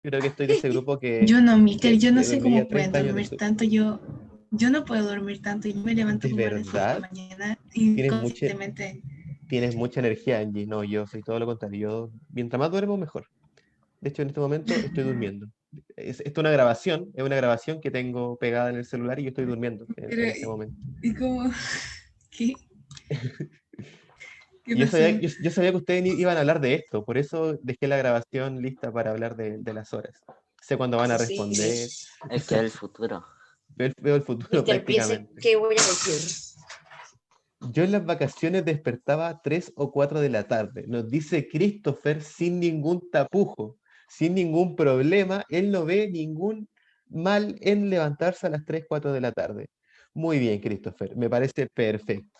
Creo que estoy de ese grupo Yo no, Miquel, yo no que sé dormiría cómo pueden 30 años de dormir sueño. tanto. Yo no puedo dormir tanto. Yo me levanto ¿De como a las 6 de la verdad? mañana Tienes mucha, inconscientemente. tienes mucha energía, Angie. No, yo soy todo lo contrario. Yo, mientras más duermo, mejor. De hecho, en este momento estoy durmiendo. Esto es una grabación que tengo pegada en el celular y yo estoy durmiendo Pero, en este momento. ¿y cómo? ¿Qué? ¿Qué Y pasó? yo sabía que ustedes iban a hablar de esto, por eso dejé la grabación lista para hablar de las horas. Sé cuándo van a Sí, responder, Es que el futuro. veo el futuro Mister, piense prácticamente. qué voy a decir. Yo en las vacaciones despertaba a 3 o 4 de la tarde. Nos dice Christopher sin ningún tapujo, sin ningún problema. Él no ve ningún mal en levantarse a las 3 4 de la tarde. Muy bien, Christopher. Me parece perfecto.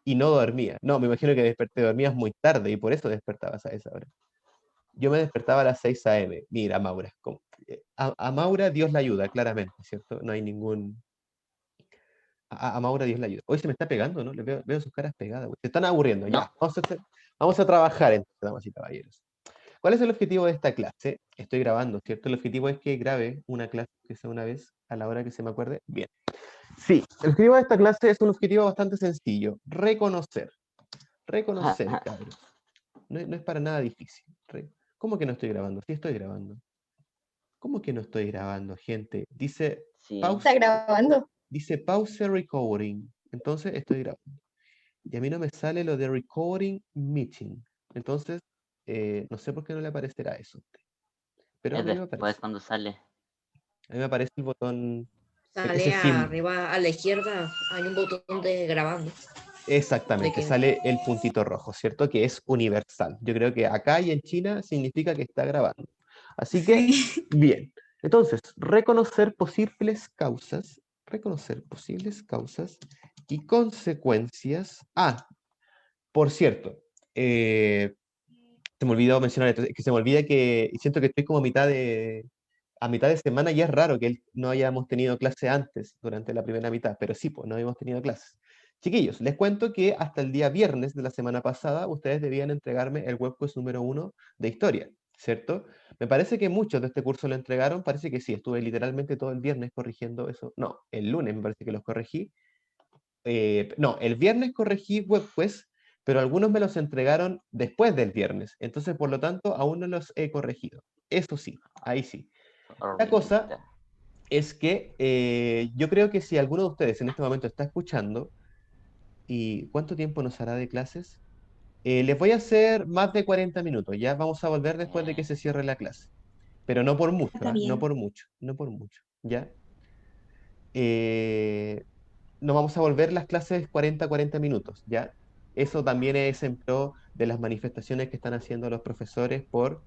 Y no dormía. No, me imagino que dormías muy tarde y por eso despertabas a esa hora. Yo me despertaba a las 6 a.m. Mira, Maura. A Maura Dios la ayuda, claramente, ¿cierto? No hay ningún... A Maura Dios la ayuda. Hoy se me está pegando, ¿no? Veo sus caras pegadas, güey. Se están aburriendo, ya. No, Vamos a trabajar entonces, damas y caballeros. ¿Cuál es el objetivo de esta clase? Estoy grabando, ¿cierto? El objetivo es que grabe una clase que sea una vez a la hora que se me acuerde. Bien. Sí, el objetivo de esta clase es un objetivo bastante sencillo. Reconocer. Reconocer, cabros. No es para nada difícil. ¿Cómo que no estoy grabando? Sí, estoy grabando. ¿Cómo que no estoy grabando, gente? Dice sí. ¿Está pause, grabando? dice pause recording. Entonces estoy grabando. Y a mí no me sale lo de recording meeting. Entonces, no sé por qué no le aparecerá eso a usted. Pero a Es mí me después aparece. cuando sale. A mí me aparece el botón, ese Sale símbolo. arriba a la izquierda, hay un botón de grabando. ¿De Exactamente, qué? sale el puntito rojo, ¿cierto? Que es universal. Yo creo que acá y en China significa que está grabando. Así que, Sí. bien. Entonces, reconocer posibles causas y consecuencias. Ah, por cierto, se me olvidó mencionar esto, es que se me olvida que y siento que estoy como a mitad de semana y es raro que no hayamos tenido clase antes, durante la primera mitad, pero sí, pues no habíamos tenido clases. Chiquillos, les cuento que hasta el día viernes de la semana pasada ustedes debían entregarme el webquiz número 1 de historia, ¿cierto? Me parece que muchos de este curso lo entregaron, parece que sí, estuve literalmente todo el viernes corrigiendo eso. No, el lunes me parece que los corregí. No, el viernes corregí webquiz, pero algunos me los entregaron después del viernes, entonces por lo tanto aún no los he corregido. Eso sí, ahí sí. La cosa Horrible. es que yo creo que si alguno de ustedes en este momento está escuchando, ¿y cuánto tiempo nos hará de clases? Les voy a hacer más de 40 minutos, ya vamos a volver después de que se cierre la clase, pero no por mucho, Está ¿ah? No bien. por mucho, no por mucho, ¿ya? Eh, no vamos a volver las clases 40 minutos, ¿ya? Eso también es en pro de las manifestaciones que están haciendo los profesores por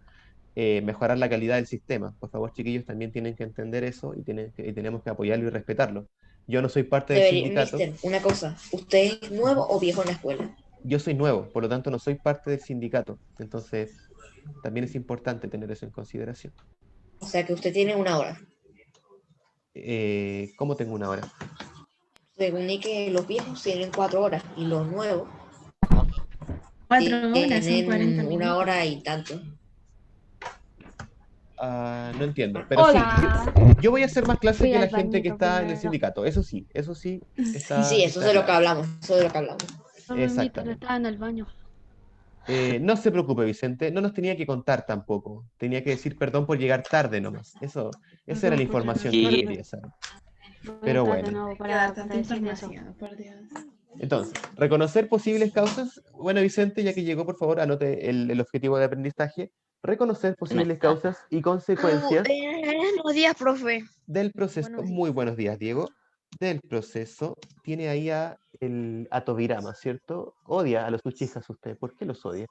mejorar la calidad del sistema. Por favor, chiquillos, también tienen que entender eso y tenemos que apoyarlo y respetarlo. Yo no soy parte del Debería, sindicato. mister, una cosa. ¿Usted es nuevo Ujú. o viejo en la escuela? Yo soy nuevo, por lo tanto no soy parte del sindicato. Entonces, también es importante tener eso en consideración. O sea que usted tiene una hora. ¿Cómo tengo una hora? Según y que los viejos tienen 4 horas y los nuevos 4 horas, son 40 tienen una minutos. hora y tanto. Ah, no entiendo, pero sí, Hola, yo voy a hacer más clases fui que la al gente que bañito está en el primero. sindicato. Eso sí, Sí, eso es está de lo que claro. hablamos, eso es de lo que hablamos. No me invitan, Exactamente. estaba en el baño. No se preocupe, Vicente, no nos tenía que contar tampoco. Tenía que decir perdón por llegar tarde nomás. Esa era la Perdón por llegar información que yo Sí, tarde. quería saber. Voy a Pero entrar de bueno, nuevo Que dar para tanta decir eso. información, por Dios. entonces, reconocer posibles causas. Bueno, Vicente, ya que llegó, por favor, anote el objetivo de aprendizaje. Reconocer que no posibles está. causas y consecuencias Buenos días, profe. del proceso. Buenos días. Muy buenos días, Diego. Del proceso. Tiene ahí a Tobirama, ¿cierto? Odia a los Uchijas usted. ¿Por qué los odia?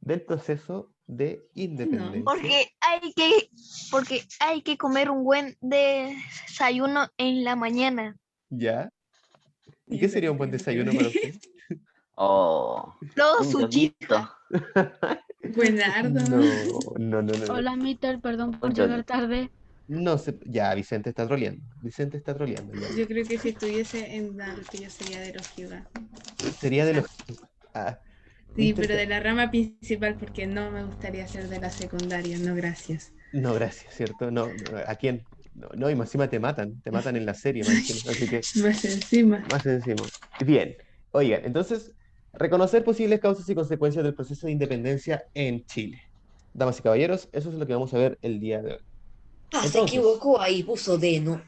Del proceso de No. independencia. Porque hay que comer un buen desayuno en la mañana. ¿Ya? ¿Y ¿Y qué eso sería qué un buen tiene que desayuno para ver? usted? Oh, Los un yoguito. Uchiha. Buenardo. No, no, no, no, no. Hola, Mister, perdón por Un llegar yoguito. tarde. No se... Ya, Vicente está troleando. Vicente está troleando, ya. Yo creo que si estuviese en Naruto yo sería de los Hyuga. Sería de los... Ah, Sí, Mister... pero de la rama principal porque no me gustaría ser de la secundaria, no gracias. No, gracias, ¿cierto? No, ¿a quién? No, no, y más encima te matan en la serie, más encima, así que Más encima. más encima. Bien, oigan, entonces, reconocer posibles causas y consecuencias del proceso de independencia en Chile. Damas y caballeros, eso es lo que vamos a ver el día de hoy. Ah, se Entonces, equivocó ahí, puso D, no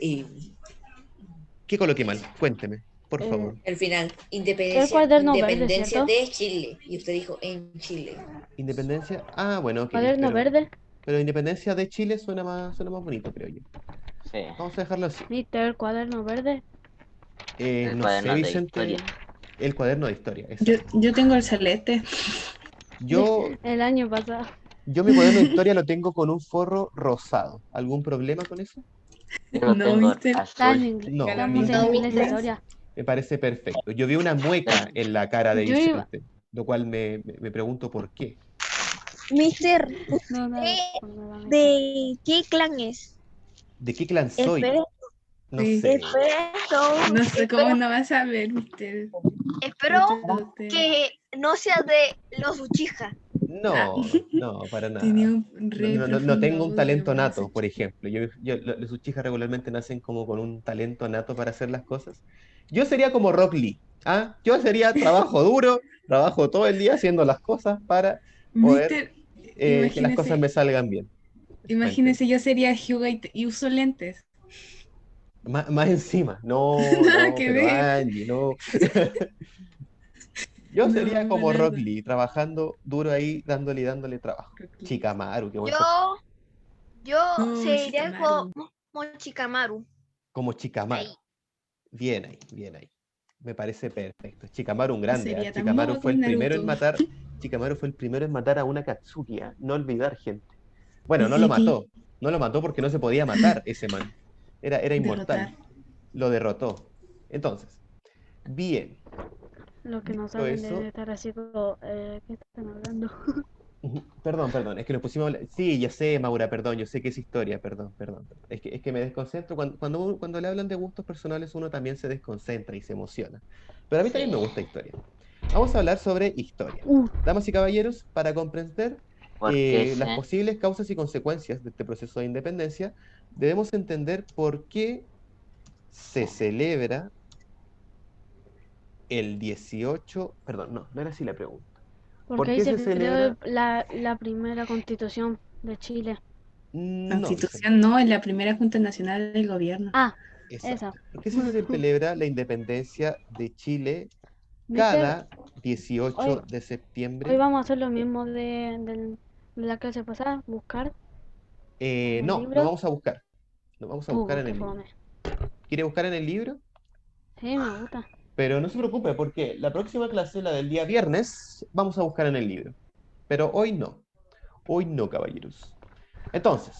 ¿qué coloqué mal? Cuénteme, por favor. al final. El cuaderno verde, Independencia ¿cierto? de Chile. Y usted dijo en Chile. Independencia, bueno, ok, Cuaderno verde. pero independencia de Chile suena más bonito, creo yo. Sí. Vamos a dejarlo así. Mister, cuaderno verde. El No sé, cuaderno de Vicente, historia. el cuaderno de historia, Yo, exacto. yo tengo el celeste. Yo, El año pasado. yo mi cuaderno de historia lo tengo con un forro rosado. ¿Algún problema con eso? Yo lo No, tengo mister. Está en azul. inglés. No, Estamos en No, inglés de mister. historia. me parece perfecto. Yo vi una mueca en la cara de Yo iba. Vicente, lo cual me pregunto por qué. Mister, No, nada. ¿de qué clan es? ¿De qué clan soy? Espera, No Sí. sé. No sé cómo no vas a ver, mister. espero Usted que no sea de los Uchiha. No, no, para nada. tenía un re No profundo tengo un odio talento por nato, ese por chico. ejemplo. Los Uchiha regularmente nacen como con un talento nato para hacer las cosas. Yo sería como Rock Lee. ¿Ah? Yo sería trabajo duro, trabajo todo el día haciendo las cosas para poder Mister, que las cosas me salgan bien. Cuénteme. imagínese, yo sería Hyuga y uso lentes. Más encima. No, Nada no, que pero ver. Angie, no. Yo sería No, como Rock Leonardo. Lee, trabajando duro ahí, dándole y dándole trabajo. Chikamaru, qué buen personaje. Yo No, sería Shikamaru. como Chikamaru. Como Ahí. Chikamaru. Bien ahí, bien ahí. Me parece perfecto. Chikamaru un grande, ¿ah? Sería tan modo con Naruto. Chikamaru fue el primero en matar a una Katsuki, ¿ah? No olvidar, gente. Bueno, no lo Sí, mató. No lo mató porque no se podía matar ese man. Era inmortal. derrotar. Lo derrotó. Entonces, bien. Lo que no Dicho saben eso, debe estar así como, ¿qué están hablando? perdón, es que nos pusimos a hablar. Sí, ya sé, Maura, perdón, yo sé que es historia, perdón. Es que me desconcentro. Cuando le hablan de gustos personales, uno también se desconcentra y se emociona. Pero a mí también Sí. me gusta historia. Vamos a hablar sobre historia. Damas y caballeros, para comprender Porque las sé. posibles causas y consecuencias de este proceso de independencia, debemos entender por qué se celebra el 18. Perdón, no era así la pregunta. ¿Por Porque ahí qué se se creó celebra? la primera constitución de Chile. No, Vicente. Constitución no, es la primera Junta Nacional del Gobierno. Ah, Exacto. esa. ¿Por qué se celebra la independencia de Chile Mister, cada 18 hoy, de hoy septiembre? vamos a hacer lo mismo de la clase pasada, buscar en el No, lo libro. vamos a buscar. Lo vamos a buscar en Qué el libro. fome. ¿Quiere buscar en el libro? Sí, me gusta. Pero no se preocupe, porque la próxima clase, la del día viernes, vamos a buscar en el libro. Pero hoy no. Hoy no, caballeros. Entonces,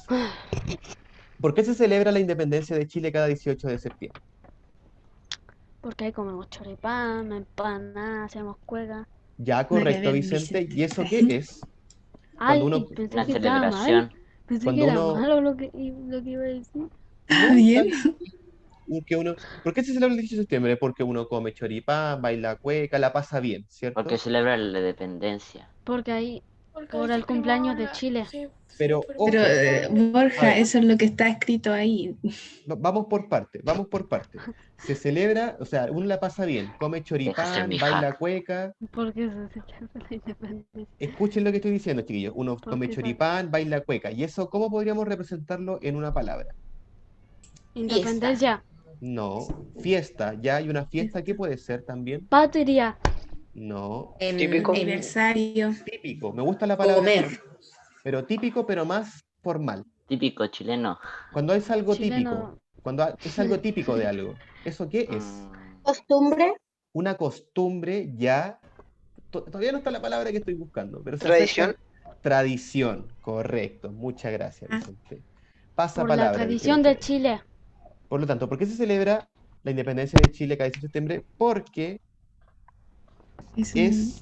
¿por qué se celebra la independencia de Chile cada 18 de septiembre? Porque ahí comemos choripán, empanadas, hacemos cueca. Ya, Nada que correcto, ver, Vicente. Vicente. ¿Y eso qué es? Cuando Ay, uno, pensé Una que estaba mal. celebración. Pensé que cuando era uno, malo lo que iba a decir. no, está ¿Bien? bien. ¿Por qué se celebra el 18 de septiembre? Porque uno come choripán, baila cueca, la pasa bien, ¿cierto? Porque celebra la dependencia. Porque ahí, por el cumpleaños de Chile. Pero Pero ojo, a Borja, ver, eso es lo que está escrito ahí. vamos por parte, vamos por parte. Se celebra, o sea, uno la pasa bien, come Deja hacer choripán, mi baila hack. cueca. ¿Por qué se celebra la independencia? Escuchen lo que estoy diciendo, chiquillos. Uno come Porque choripán, baila cueca. ¿Y eso cómo podríamos representarlo en una palabra? independencia, No, fiesta. ¿Ya hay una fiesta? ¿Qué puede ser también? patria, No, Aniversario. típico. Me gusta la palabra Comer. típico, pero típico, pero más formal. Típico chileno. Cuando es algo típico, chileno. cuando es algo típico de algo, ¿eso qué es? Mm, Costumbre. Una costumbre ya. Todavía no está la palabra que estoy buscando, pero se Tradición. acerca. Tradición, correcto. Muchas gracias, Vicente. Pasa Por la palabra, tradición de Vicente. Chile. Por lo tanto, ¿por qué se celebra la independencia de Chile cada 18 de septiembre? Porque es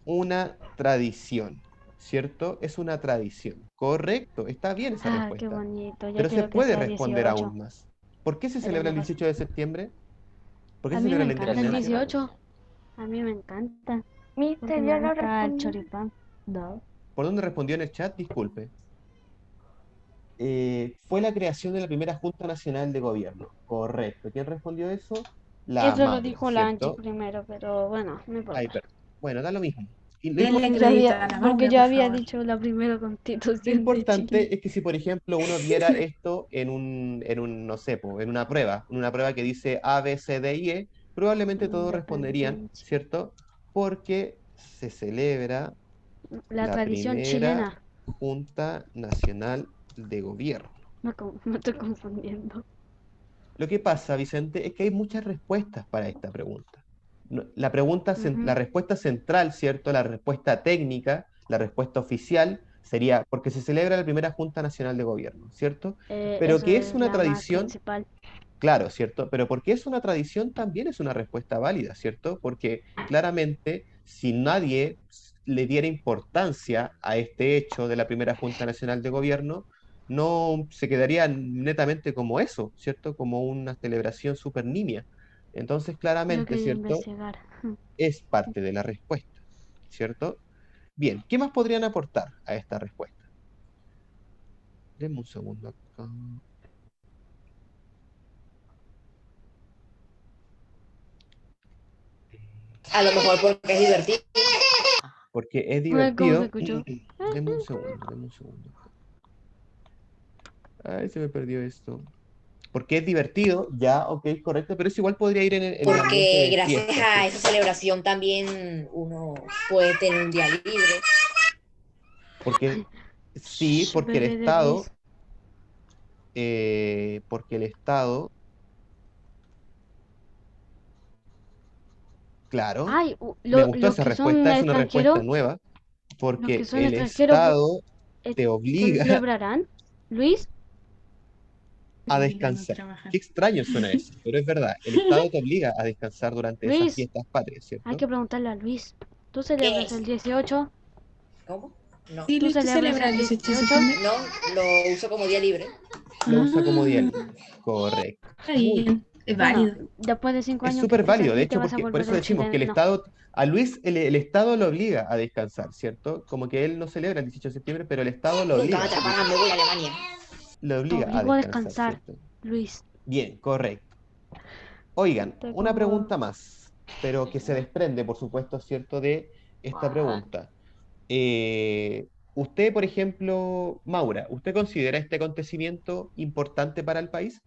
una tradición, ¿cierto? Es una tradición. Correcto, está bien esa Ah, qué respuesta. bonito. Ya Pero se quiero que puede sea responder 18. aún más. ¿Por qué se Pero celebra no el pasa. 18 de septiembre? ¿Por qué A se mí me celebra la encanta el independencia? 18. A mí me encanta. Porque Mister, me yo no gusta el respondí. choripán. No. ¿Por dónde respondió en el chat? Disculpe. fue la creación de la primera Junta Nacional de Gobierno. Correcto. ¿Quién respondió eso? La Eso lo Maura, dijo la Angie ¿cierto? primero, pero bueno, no Ay, importa. perdón. Bueno, da lo mismo. Y Denle Porque crédito a la porque Maura, yo por había favor. dicho la primera lo constitución de Chile. importante es que si, por ejemplo, uno viera esto no sé, po, en una prueba que dice A, B, C, D y E, probablemente todos responderían, Independencia. ¿cierto? Porque se celebra La la tradición primera chilena. Junta Nacional de Gobierno. Me estoy confundiendo. Lo que pasa, Vicente, es que hay muchas respuestas para esta pregunta. La Ujú. respuesta central, ¿cierto? La respuesta técnica, la respuesta oficial sería porque se celebra la primera Junta Nacional de Gobierno, ¿cierto? Pero Eso que es es una la más tradición, principal. claro, ¿cierto? Pero porque es una tradición también es una respuesta válida, ¿cierto? Porque claramente si nadie le diera importancia a este hecho de la primera Junta Nacional de Gobierno, no se quedaría netamente como eso, ¿cierto? Como una celebración súper nimia. Entonces, Yo claramente, quería ¿cierto? investigar. Es parte de la respuesta, ¿cierto? Bien, ¿qué más podrían aportar a esta respuesta? Denme un segundo acá. A lo mejor porque es divertido. Porque es Ay, ¿cómo se divertido. escuchó? Denme un segundo, denme un segundo. Ay, se me perdió esto. Porque es divertido, ya, ok, correcto, pero eso igual podría ir en el ambiente Porque de gracias fiesta, a ¿cierto? esa celebración también uno puede tener un día libre. Porque sí, Shh, bebé de Luis. porque el Estado, claro, Ay, me gustó los esa que son respuesta, es una respuesta extranjeros, nueva, los que porque son el extranjeros Estado eh, te obliga celebrarán. Luis, a Mira, no descansar. trabajan. Qué extraño suena eso, pero es verdad, el Estado te obliga a descansar durante esas Luis, fiestas patrias, hay ¿cierto? que preguntarle a Luis. ¿Tú ¿Qué celebras es? el 18? ¿Cómo? No. Sí, ¿Tú Luis, ¿tú celebras celebras el el 18 de 18? septiembre? No, lo uso como día libre. Lo usa como día Ah, libre. Correcto. está Muy bien. bien, es Bueno, válido. después de 5 Es años que súper estés válido, de aquí, te hecho, vas a porque por volver eso el decimos que el chileno. Estado, a Luis el Estado lo obliga a descansar, ¿cierto? Como que él no celebra el 18 de septiembre, pero el Estado Nunca me atraparán, me voy a Alemania. lo Te obliga a obligo a descansar, descansar, ¿cierto? Luis. Bien, correcto. Oigan, Estoy una como... pregunta más, pero que se desprende, por supuesto, ¿cierto?, de esta What? pregunta. Usted, por ejemplo, Maura, ¿usted considera este acontecimiento importante para el país?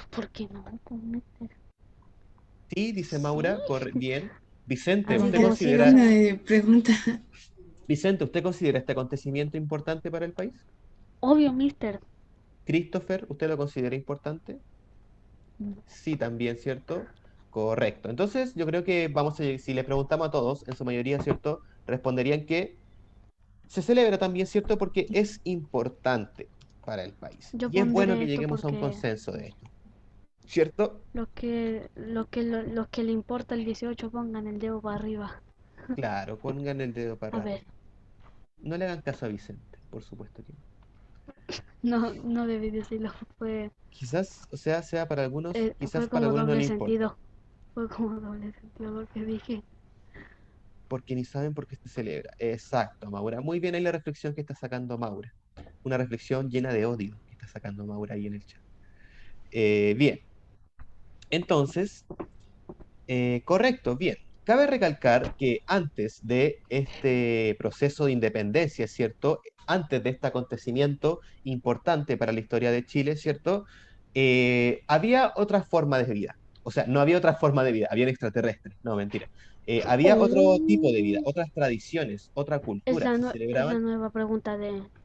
¿Por qué no? Sí, dice Sí. Maura, bien. Vicente, Así ¿Con ¿usted qué como considera, signo signo. de pregunta? Vicente, ¿usted considera este acontecimiento importante para el país? Obvio, mister. Christopher, ¿usted lo considera importante? Sí, también, ¿cierto? Correcto. Entonces, yo creo que si le preguntamos a todos, en su mayoría, ¿cierto? Responderían que se celebra también, ¿cierto? Porque es importante para el país. Yo Y es bueno pondré que esto lleguemos a un porque consenso de esto, ¿cierto? los que le importa el 18 pongan el dedo para arriba. Claro, pongan el dedo A para ver, arriba. No le hagan caso a Vicente, por supuesto que no. no debí decirlo. Quizás, o sea para algunos, quizás Fue para como algunos no doble le importa, sentido. Fue como doble sentido lo que dije. porque ni saben por qué se celebra. Exacto, Maura. Muy bien ahí la reflexión que está sacando Maura. Una reflexión llena de odio que está sacando Maura ahí en el chat. Bien, entonces, correcto, bien. Cabe recalcar que antes de este proceso de independencia, ¿cierto? Antes de este acontecimiento importante para la historia de Chile, ¿cierto? Había otras formas de vida. O sea, no había otra forma de vida, habían extraterrestres. No, mentira. Había otro tipo de vida, Oh, otras tradiciones, otra es cultura. Se es la celebraban, nueva pregunta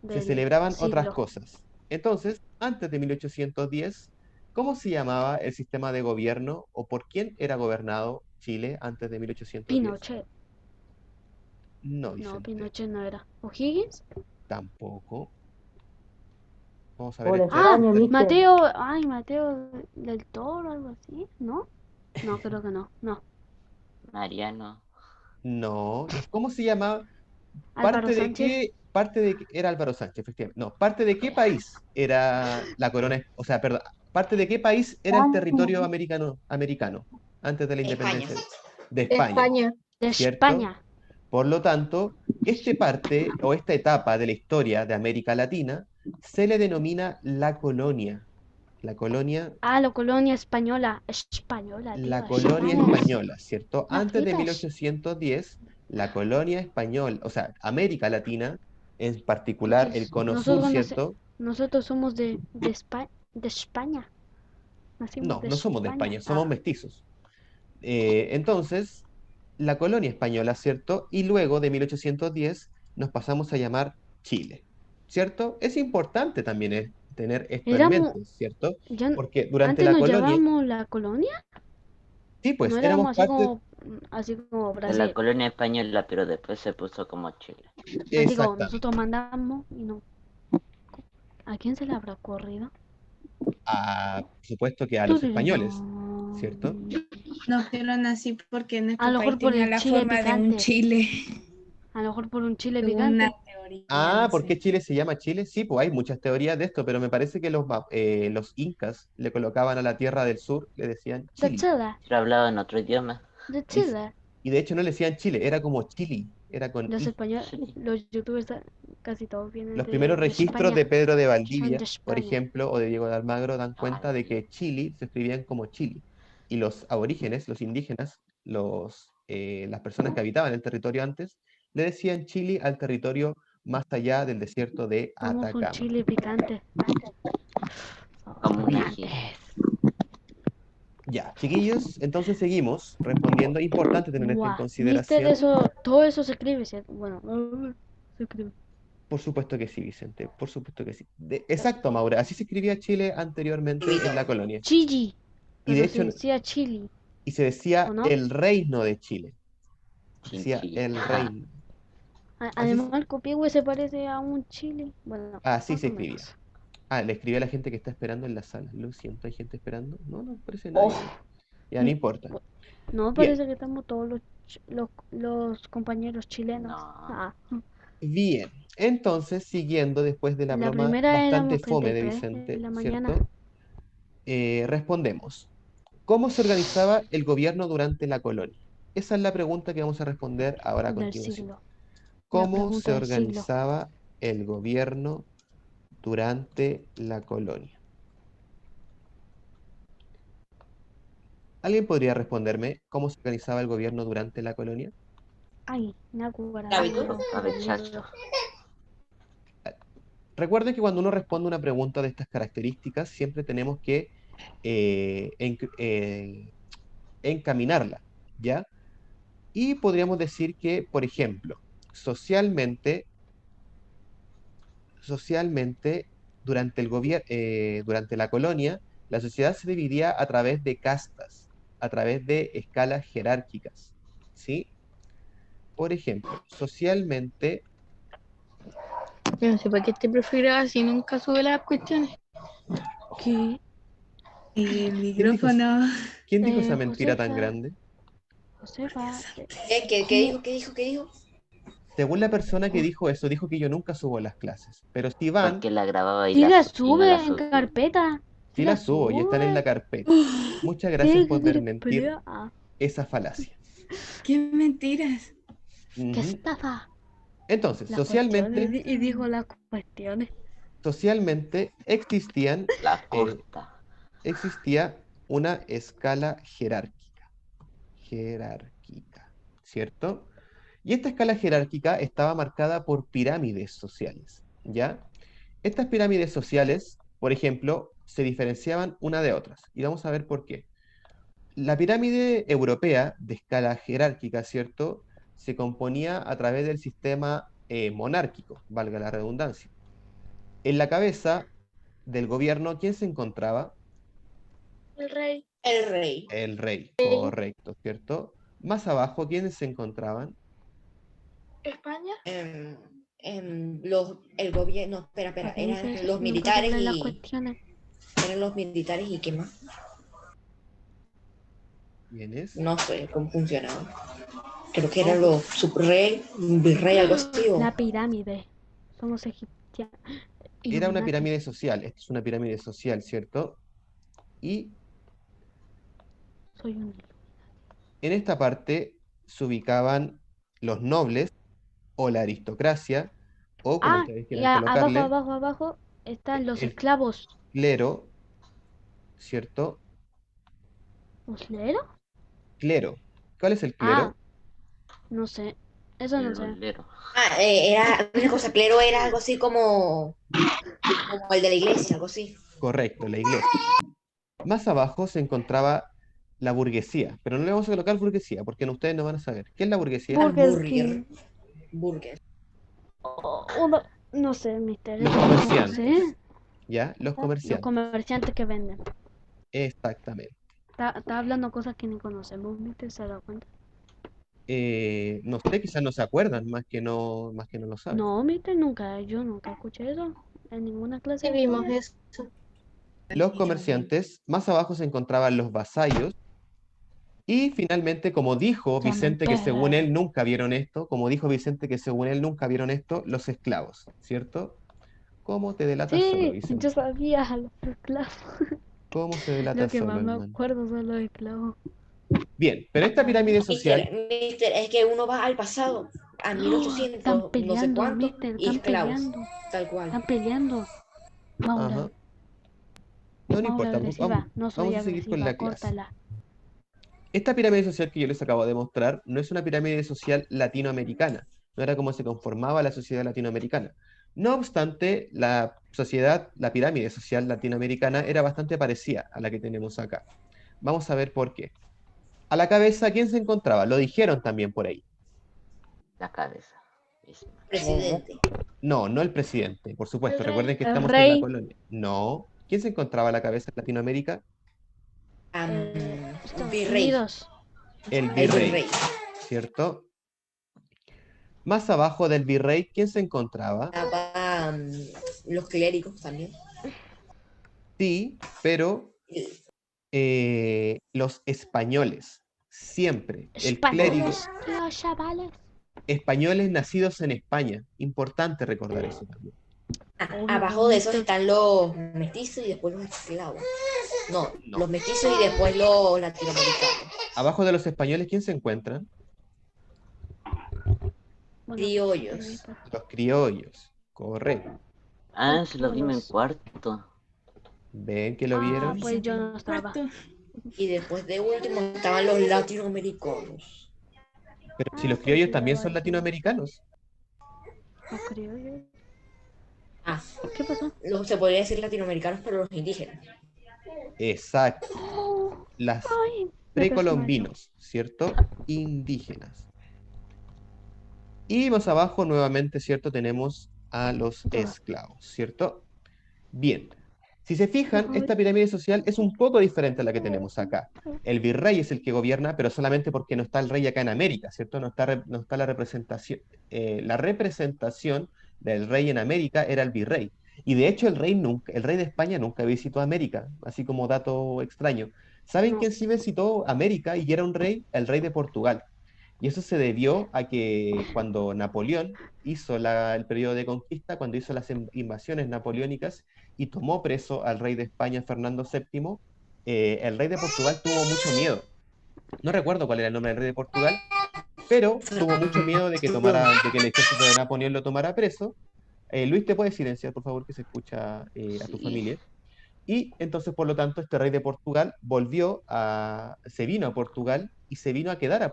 se del celebraban otras siglo. cosas. Entonces, antes de 1810, ¿cómo se llamaba el sistema de gobierno o por quién era gobernado Chile antes de 1810? Pinochet. No, No, Vicente, Pinochet no era. ¿O'Higgins? tampoco. Vamos a ver Por el chat Ah, extraño, mister. interno. Mateo. Ay, Mateo del Toro, algo así. ¿No? No, creo que no. No. Mariano. No. ¿Cómo se llamaba? Álvaro Sánchez. Parte de qué era Álvaro Sánchez, efectivamente. No, parte de qué país era la corona, o sea, perdón, parte de qué país era el territorio americano antes de la España. independencia de España, España. De ¿cierto? España. Por lo tanto, esta etapa de la historia de América Latina se le denomina la colonia. La colonia, Ah, la colonia española. Española, tío. la colonia España. española, ¿cierto? Las Antes de fritas. 1810, la colonia española, o sea, América Latina, en particular el cono sur, ¿cierto? Nosotros somos de España. Nacimos No, de no somos de España. España, somos mestizos. Entonces, la colonia española, ¿cierto? Y luego de 1810 nos pasamos a llamar Chile, ¿cierto? Es importante también tener esto en Éramos, mente, ¿cierto? ya, Porque durante antes la nos colonia, llamábamos la colonia. sí, No pues éramos éramos parte, así como De la Brasil. colonia española, pero después se puso como Chile. Así como exactamente, nosotros mandamos y no. ¿A quién se le habrá ocurrido? por supuesto que a los españoles, Turirón. ¿cierto? Nos vieron así porque A nuestro lo país mejor por tenía el la chile forma de un picante. chile. A lo mejor por un chile Según una picante. teoría, Ah, no ¿por qué sé. Chile se llama Chile? Sí, pues hay muchas teorías de esto, pero me parece que los incas le colocaban a la tierra del sur, le decían De Chile. Chile. Yo hablaba en otro idioma. De Y, Chile. y de hecho no le decían Chile, era como Chili, era con Los I. españoles, Sí. los youtubers casi todos vienen Los primeros de registros España. de Pedro de Son Valdivia, de por España. ejemplo, o de Diego de Almagro, dan cuenta de Ay, que Chile se escribían como Chile. Y los aborígenes, los indígenas, las personas que habitaban el territorio antes, le decían Chile al territorio más allá del desierto de Somos un Atacama. chile picante. Somos como un Bien, ají. picantes. ya, chiquillos, entonces seguimos respondiendo. Importante tener esto en Guau. Mister, consideración. eso, todo eso se escribe, ¿cierto? Bueno, se escribe. Por supuesto que sí, Vicente, por supuesto que sí. Exacto, Maura, así se escribía Chile anteriormente en la colonia. Chigi. Y de Pero se hecho, decía chili, y se decía ¿o no? el reino de Chile. Decía Chinchilla. el reino. Así, Además, el copihue se parece a un chile. Bueno, así más se o escribía. menos. Ah, le escribí a la gente que está esperando en la sala. Lo siento, hay gente esperando. No, no aparece Oh, nadie. Ya no importa. No, Bien, parece que estamos todos los compañeros chilenos. No. Ah, bien. Entonces, siguiendo después de la la broma primera bastante éramos fome de 33 en Vicente, la mañana ¿cierto? Respondemos. ¿Cómo se organizaba el gobierno durante la colonia? Esa es la pregunta que vamos a responder ahora a del continuación. siglo. La ¿Cómo pregunta se del siglo. organizaba el gobierno durante la colonia? ¿Alguien podría responderme cómo se organizaba el gobierno durante la colonia? Ay, Nágara, Esclavitud. no, Abechacho. Recuerden que cuando uno responde una pregunta de estas características, siempre tenemos que encaminarla, ¿ya? Y podríamos decir que, por ejemplo, socialmente durante la colonia, la sociedad se dividía a través de castas, a través de escalas jerárquicas, ¿sí? Por ejemplo, socialmente, Yo no sé por qué te prefieres si nunca sube las cuestiones. ¿Qué? El ¿quién dijo, micrófono. quién dijo esa mentira tan Josefa, grande? Josefa, ¿Qué dijo? ¿Qué dijo? ¿Qué dijo? Según la persona que dijo eso, dijo que yo nunca subo las clases, pero si van, Porque la grababa sí la y no sube la en subí. carpeta. Sí sí la las subo y están en la sube. carpeta. Muchas gracias ¿Qué por desmentir pelea? Ah, esa falacia. ¡Qué mentiras! ¿qué Ujú. estafa? Entonces, Las cuestiones y dijo las cuestiones. socialmente La eh, justa. existía una escala jerárquica, ¿cierto? Y esta escala jerárquica estaba marcada por pirámides sociales, ¿ya? Estas pirámides sociales, por ejemplo, se diferenciaban una de otras, y vamos a ver por qué. La pirámide europea de escala jerárquica, ¿cierto? Se componía a través del sistema monárquico, valga la redundancia. En la cabeza del gobierno, ¿quién se encontraba? El rey. El rey. El rey, correcto, ¿cierto? Más abajo, ¿quiénes se encontraban? España. El gobierno, espera, ¿Por qué eran dice eso los si nunca se militares leen las y cuestiones? qué más. ¿Quiénes? No sé cómo funcionaba. Creo que ¿Cómo eran los subrey, virrey, algo así. La pirámide. Somos egipcianos. Era una Illuminati. pirámide social, esta es una pirámide social, ¿cierto? Y Soy un... en esta parte se ubicaban los nobles o la aristocracia, o como Ah, ustedes y quieran abajo, colocarle, abajo, abajo. están los El esclavos. clero, ¿cierto? ¿Los leros? Clero. ¿Cuál es el Ah, clero? no sé. Eso no El sé. bolero. Era una cosa, clero era algo así como el de la iglesia, algo así. Correcto, la iglesia. Más abajo se encontraba la burguesía, pero no le vamos a colocar burguesía porque ustedes no van a saber. ¿Qué es la burguesía? Burger Hamburger. King. Burger. No sé, mister. Los Eso sí que no comerciantes, sé. ¿ya? Los Los comerciantes, comerciantes que venden. exactamente. Está hablando cosas que ni conocemos, mister. ¿Se da cuenta? No sé, quizás no se acuerdan, más que no lo saben. No, mister, nunca. Yo nunca escuché eso en ninguna clase Sí de vimos historia. eso. Los comerciantes, más abajo se encontraban los vasallos, y finalmente, como dijo Vicente, que según Llamen él nunca vieron esto, como dijo Vicente que según él nunca vieron esto, los esclavos, ¿cierto? ¿Cómo te delatas solo, Sí, yo Vicente? sabía los esclavos. ¿Cómo se Lo delata que solo, más me hermano? acuerdo son los esclavos. Bien, pero esta pirámide social, Mister, es que uno va al pasado, a ¡Oh! Están 1800, no sé peleando, cuánto, mister. y Están esclavos, peleando. tal cual. Están peleando. ajá, Maula, no, no Maula importa, agresiva. No soy vamos a seguir con agresiva. la clase. Córtala. Esta pirámide social que yo les acabo de mostrar no es una pirámide social latinoamericana, no era como se conformaba la sociedad latinoamericana. No obstante, la pirámide social latinoamericana era bastante parecida a la que tenemos acá. Vamos a ver por qué. A la cabeza, ¿quién se encontraba? Lo dijeron también por ahí. La cabeza misma. Presidente. No, no el presidente, por supuesto. Recuerden que El estamos en la rey. colonia. No. ¿Quién se encontraba a la cabeza en Latinoamérica? Am, Estados virrey. Unidos. El El virrey, virrey. ¿cierto? Más abajo del virrey, ¿quién se encontraba? Estaba, los clérigos también. Sí, pero los españoles, siempre. El clérigo, Españoles. Los chavales. españoles nacidos en España. Importante recordar eso también. Abajo de esos están los mestizos y después los esclavos. No, No. los mestizos y después los latinoamericanos. Abajo de los españoles, ¿quién se encuentran? Bueno, Criollos. Los criollos. Correcto. Ah, se lo vimos en cuarto. ¿Ven que lo Ah, vieron? pues yo no estaba. Cuarto. Y después de último estaban los latinoamericanos. Pero si los criollos también son latinoamericanos. No creo yo. Ah, ¿Qué pasó? se podría decir latinoamericanos, pero los indígenas. Exacto. Oh, Las ay, me precolombinos, ¿cierto? Indígenas. Y más abajo, nuevamente, ¿cierto? Tenemos a los esclavos, ¿cierto? Bien. Si se fijan, esta pirámide social es un poco diferente a la que tenemos acá. El virrey es el que gobierna, pero solamente porque no está el rey acá en América, ¿cierto? No está la representación. La representación del rey en América era el virrey. Y de hecho el rey de España nunca visitó América, así como dato extraño. ¿Saben No. quién sí visitó América y era un rey? El rey de Portugal. Y eso se debió a que cuando Napoleón hizo el periodo de conquista, cuando hizo las invasiones napoleónicas y tomó preso al rey de España, Fernando VII, el rey de Portugal tuvo mucho miedo. No recuerdo cuál era el nombre del rey de Portugal, pero tuvo mucho miedo de que el ejército de Napoleón lo tomara preso. Luis, ¿te puedes silenciar, por favor, que se escucha a tu Sí. familia? Y entonces, por lo tanto, este rey de Portugal se vino a Portugal y se vino a quedar,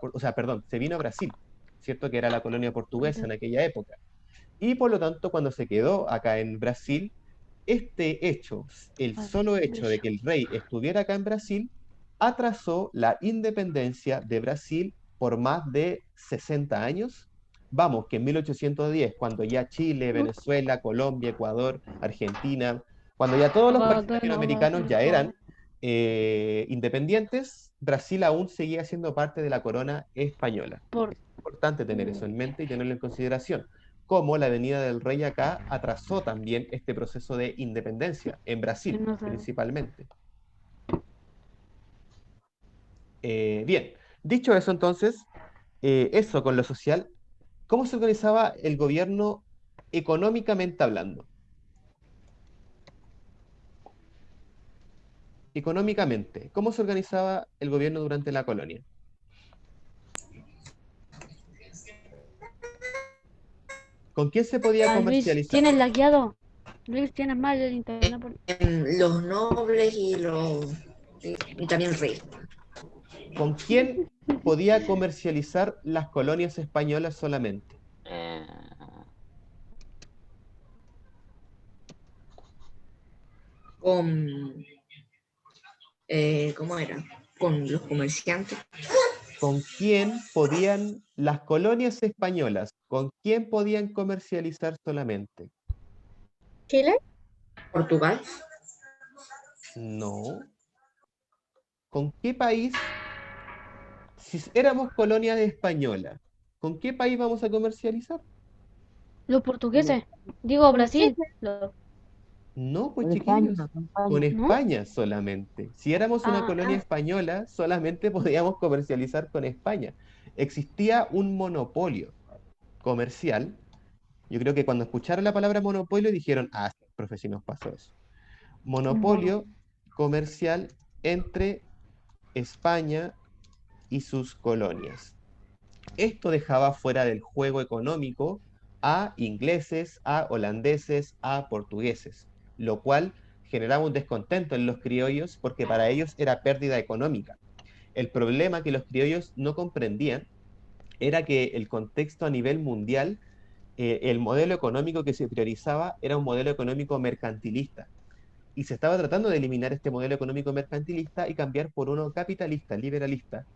se vino a Brasil, ¿cierto? Que era la colonia portuguesa en aquella época. Y por lo tanto, cuando se quedó acá en Brasil, este hecho, el solo hecho de que el rey estuviera acá en Brasil, atrasó la independencia de Brasil por más de 60 años. Vamos, que en 1810, cuando ya Chile, Venezuela, Colombia, Ecuador, Argentina, cuando ya todos los países latinoamericanos ya eran independientes, Brasil aún seguía siendo parte de la corona española. Por Importante tener eso en mente y tenerlo en consideración. Como la venida del rey acá atrasó también este proceso de independencia en Brasil, no sé. principalmente. Bien, dicho eso entonces, eso con lo social, ¿cómo se organizaba el gobierno económicamente hablando? Económicamente, ¿cómo se organizaba el gobierno durante la colonia? ¿Con quién se podía Ah, Luis, comercializar? tienes lagueado. Luis, tienes mal el internet. Los nobles y también el rey. ¿Con quién podía comercializar las colonias españolas solamente? Eh, Con, ¿cómo era? Con los comerciantes. ¿Con quién podían las colonias españolas, con quién podían comercializar solamente? ¿Chile? Portugal. No. ¿Con qué país, si éramos colonia española, con qué país vamos a comercializar? Los portugueses. Digo, Brasil. No, pues con España, chiquillos, con España. con ¿No? España solamente. Si éramos una Ah, colonia española, solamente podíamos comercializar con España. Existía un monopolio comercial. Yo creo que cuando escucharon la palabra monopolio dijeron, ah, sí, profe, sí nos pasó eso. Monopolio comercial entre España y sus colonias. Esto dejaba fuera del juego económico a ingleses, a holandeses, a portugueses, lo cual generaba un descontento en los criollos porque para ellos era pérdida económica. El problema que los criollos no comprendían era que el contexto a nivel mundial, el modelo económico que se priorizaba era un modelo económico mercantilista. Y se estaba tratando de eliminar este modelo económico mercantilista y cambiar por uno capitalista, liberalista,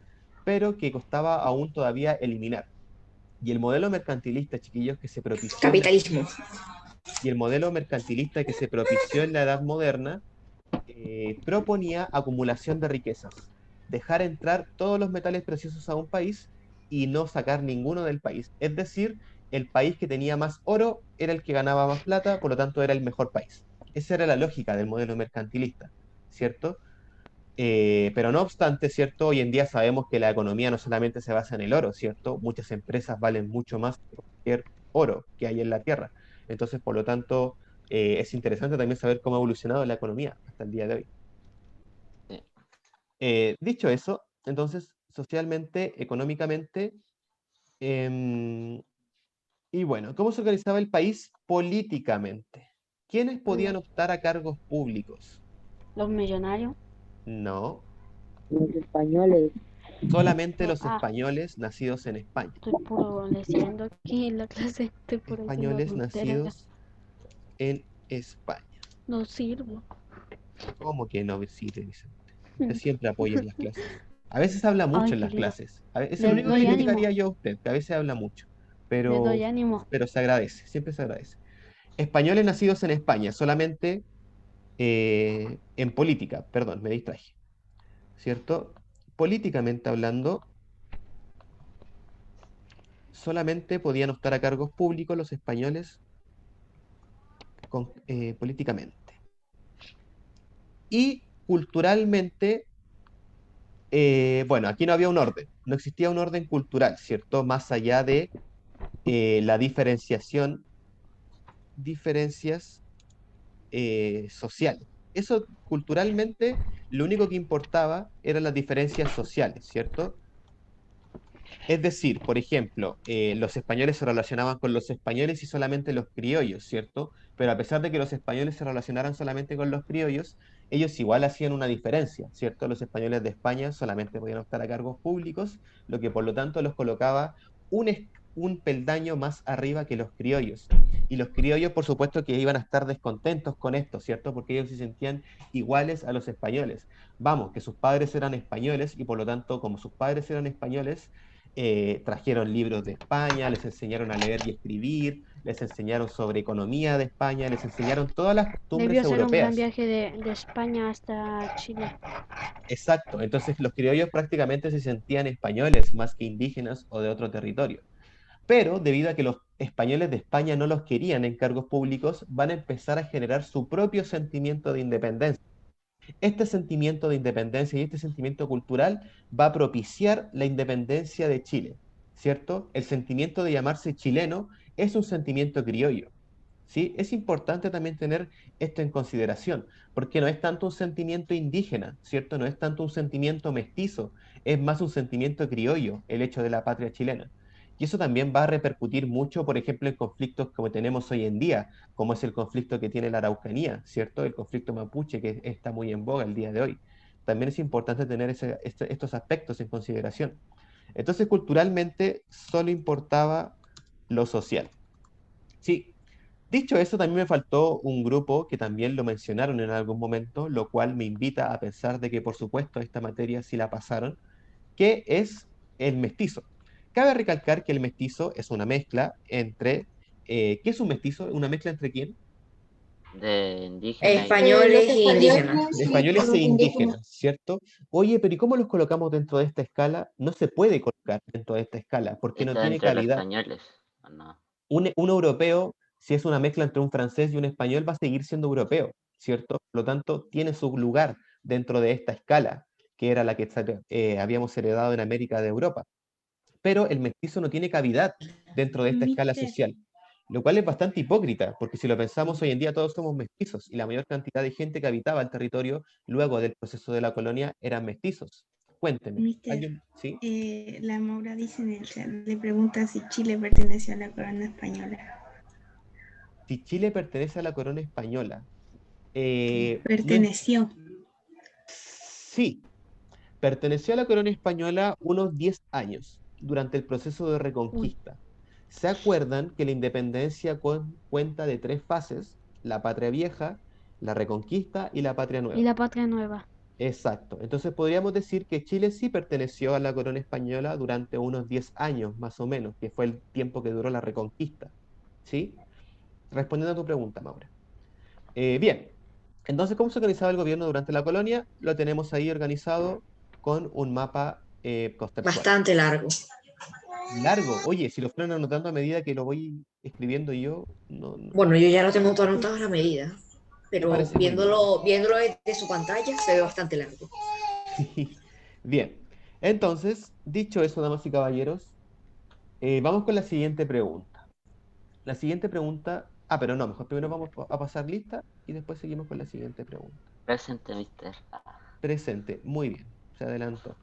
pero que costaba aún todavía eliminar. Y el modelo mercantilista, chiquillos, que se propició Capitalismo. y el modelo mercantilista que se propició en la Edad Moderna proponía acumulación de riquezas, dejar entrar todos los metales preciosos a un país y no sacar ninguno del país. Es decir, el país que tenía más oro era el que ganaba más plata, por lo tanto era el mejor país. Esa era la lógica del modelo mercantilista, ¿cierto? Pero no obstante, ¿cierto? Hoy en día sabemos que la economía no solamente se basa en el oro, ¿cierto? Muchas empresas valen mucho más que cualquier oro que hay en la Tierra. Entonces, por lo tanto, es interesante también saber cómo ha evolucionado la economía hasta el día de hoy. Sí. Dicho eso, entonces, socialmente, económicamente, y bueno, ¿cómo se organizaba el país políticamente? ¿Quiénes podían optar a cargos públicos? los millonarios. No, Los españoles. solamente los Ah, españoles nacidos en España. estoy puro leyendo aquí en la clase. Estoy puro haciendo Españoles tonteras. nacidos en España. No sirvo. ¿Cómo que no sirve, Vicente? Usted siempre apoya en las clases. A veces habla mucho Ay, en qué las lindo. clases. Eso es Le lo único que doy le ánimo. criticaría yo a usted, que a veces habla mucho. Le doy ánimo. Pero se agradece, siempre se agradece. Españoles nacidos en España, solamente en política, perdón, me distraje. ¿Cierto? Políticamente hablando, solamente podían optar a cargos públicos los españoles políticamente. Y culturalmente, bueno, aquí no había un orden, no existía un orden cultural, ¿cierto? Más allá de la diferencias sociales. Eso culturalmente, lo único que importaba eran las diferencias sociales, ¿cierto? Es decir, por ejemplo, los españoles se relacionaban con los españoles y solamente los criollos, ¿cierto? Pero a pesar de que los españoles se relacionaran solamente con los criollos, ellos igual hacían una diferencia, ¿cierto? Los españoles de España solamente podían optar a cargos públicos, lo que por lo tanto los colocaba un peldaño más arriba que los criollos. Y los criollos, por supuesto, que iban a estar descontentos con esto, ¿cierto? Porque ellos se sentían iguales a los españoles. Vamos, que sus padres eran españoles y por lo tanto, como sus padres eran españoles, trajeron libros de España, les enseñaron a leer y escribir, les enseñaron sobre economía de España, les enseñaron todas las costumbres Debió ser un gran europeas. viaje de España hasta Chile. Exacto, entonces los criollos prácticamente se sentían españoles más que indígenas o de otro territorio. Pero debido a que los españoles de España no los querían en cargos públicos, van a empezar a generar su propio sentimiento de independencia. Este sentimiento de independencia y este sentimiento cultural va a propiciar la independencia de Chile, ¿cierto? El sentimiento de llamarse chileno es un sentimiento criollo, ¿sí? Es importante también tener esto en consideración, porque no es tanto un sentimiento indígena, ¿cierto? No es tanto un sentimiento mestizo, es más un sentimiento criollo el hecho de la patria chilena. Y eso también va a repercutir mucho, por ejemplo, en conflictos como tenemos hoy en día, como es el conflicto que tiene la Araucanía, ¿cierto? El conflicto mapuche que está muy en boga el día de hoy. También es importante tener estos aspectos en consideración. Entonces, culturalmente, solo importaba lo social. Sí, dicho eso, también me faltó un grupo que también lo mencionaron en algún momento, lo cual me invita a pensar de que, por supuesto, esta materia sí la pasaron, que es el mestizo. Cabe recalcar que el mestizo es una mezcla entre... ¿qué es un mestizo? ¿Una mezcla entre quién? De indígena y Españoles e indígenas. De españoles e indígenas, ¿cierto? Oye, pero ¿y cómo los colocamos dentro de esta escala? No se puede colocar dentro de esta escala porque no está tiene entre los cavidad. españoles, ¿o no? Un europeo, si es una mezcla entre un francés y un español, va a seguir siendo europeo, ¿cierto? Por lo tanto, tiene su lugar dentro de esta escala, que era la que habíamos heredado en América de Europa. Pero el mestizo no tiene cavidad dentro de esta escala Mister. social, lo cual es bastante hipócrita, porque si lo pensamos hoy en día todos somos mestizos y la mayor cantidad de gente que habitaba el territorio luego del proceso de la colonia eran mestizos. Cuénteme. Mister. ¿Alguien? ¿Sí? La Maura dice en el chat, le pregunta si Chile perteneció a la corona española. Si Chile pertenece a la corona española. No, Perteneció. sí, perteneció a la corona española unos 10 años durante el proceso de reconquista. ¿Se acuerdan que la independencia cuenta de 3 fases? La patria vieja, la reconquista y la patria nueva. Y la patria nueva. Exacto. Entonces podríamos decir que Chile sí perteneció a la corona española durante unos 10 años, más o menos, que fue el tiempo que duró la reconquista. ¿Sí? Respondiendo a tu pregunta, Maura. Bien. Entonces, ¿cómo se organizaba el gobierno durante la colonia? Lo tenemos ahí organizado con un mapa conceptual. Bastante largo. Largo. Oye, si lo fueron anotando a medida que lo voy escribiendo yo, no. Bueno, yo ya no tengo todo anotado a la medida, pero parece muy viéndolo desde su pantalla se ve bastante largo. Bien. Entonces, dicho eso, damas y caballeros, vamos con la siguiente pregunta. La siguiente pregunta... Ah, pero no, mejor primero vamos a pasar lista y después seguimos con la siguiente pregunta. Presente, mister. Presente. Muy bien. Se adelantó.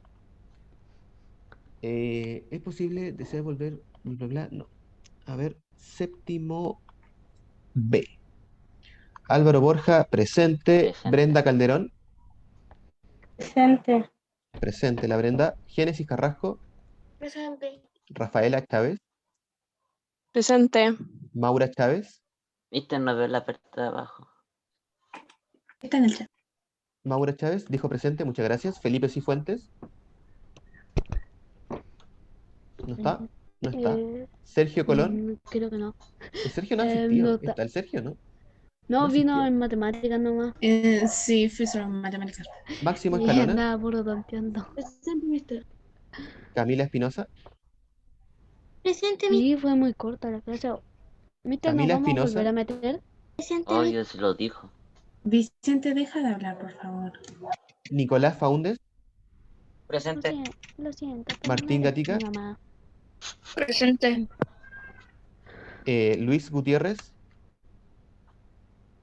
¿Es posible desear volver? Bla, bla, bla? No. A ver, séptimo B. Álvaro Borja, presente. Presente. Brenda Calderón, Presente. presente. La Brenda. Génesis Carrasco, Presente. Rafaela Chávez, Presente. Maura Chávez, Mister, no veo la parte de abajo. Está en el chat. Maura Chávez, dijo presente, muchas gracias. Felipe Cifuentes. ¿No está? No está. Sergio Colón. Creo que no. El Sergio no ha asistido. no está. Está el Sergio, ¿no? No, No vino asistió. en matemáticas nomás. Sí, fui solo en matemáticas. Máximo Y Escalona, andaba puro tonteando. Presente, mister. Camila Espinosa, Presente, Sí, fue muy corta la clase. Mister, ¿nos Camila vamos a Espinosa. volver a meter? Presente, Obvio, se lo dijo. Vicente, deja de hablar, por favor. Nicolás Faúndez, Presente. Lo siento. Martín no eres Gatica. mi mamá. Presente. Luis Gutiérrez,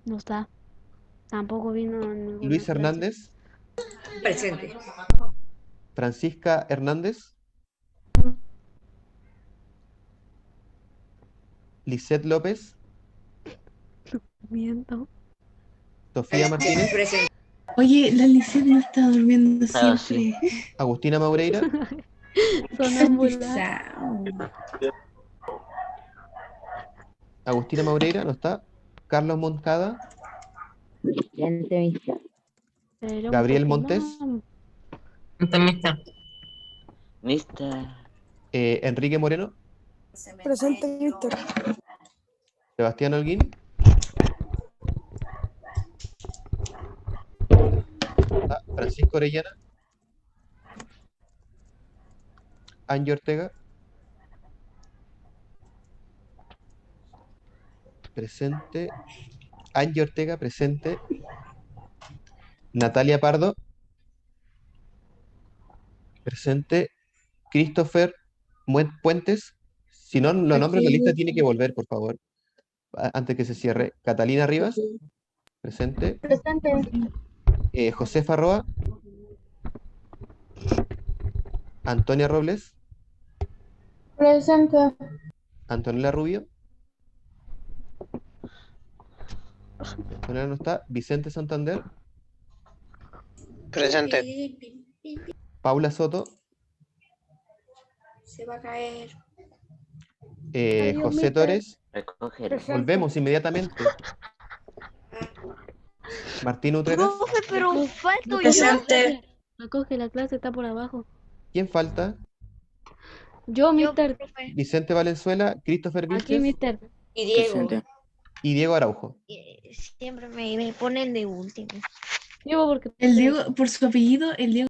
No está. Tampoco vino en ninguna Luis clase. Hernández, Presente. Francisca Hernández, Lisette López, Miento. Sofía Martínez, Presente. Oye, la Lisette no está durmiendo Claro, siempre. Agustina Maureira, Sonámbula. Agustina Maureira, ¿no está? Carlos Moncada, Presente, mister. Era un Gabriel Pokémon. Montes, Mister. Enrique Moreno, Presente, mister. Sebastián Holguín, Francisco Orellana, Angie Ortega, presente. Angie Ortega, presente. Natalia Pardo, presente. Christopher Puentes, si no lo nombro en la lista tiene que volver, por favor, antes que se cierre. Catalina Rivas, presente. Presente. Josefa Roa, Antonia Robles, Presente. Antonella Rubio. Antonella no está. Vicente Santander. Presente. Paula Soto. Se va a caer. Adiós, José mister. Torres. Recoger. Volvemos inmediatamente. Martín Utreras. Profe, pero falto yo. Presente. Recoge, la clase está por abajo. ¿Quién falta? Yo, Yo, mister. profe. Vicente Valenzuela, Christopher Aquí, Vilches mister. Y Diego. Presente. y Diego Araujo. Siempre me ponen de último. Diego, porque El Diego, por su apellido, el Diego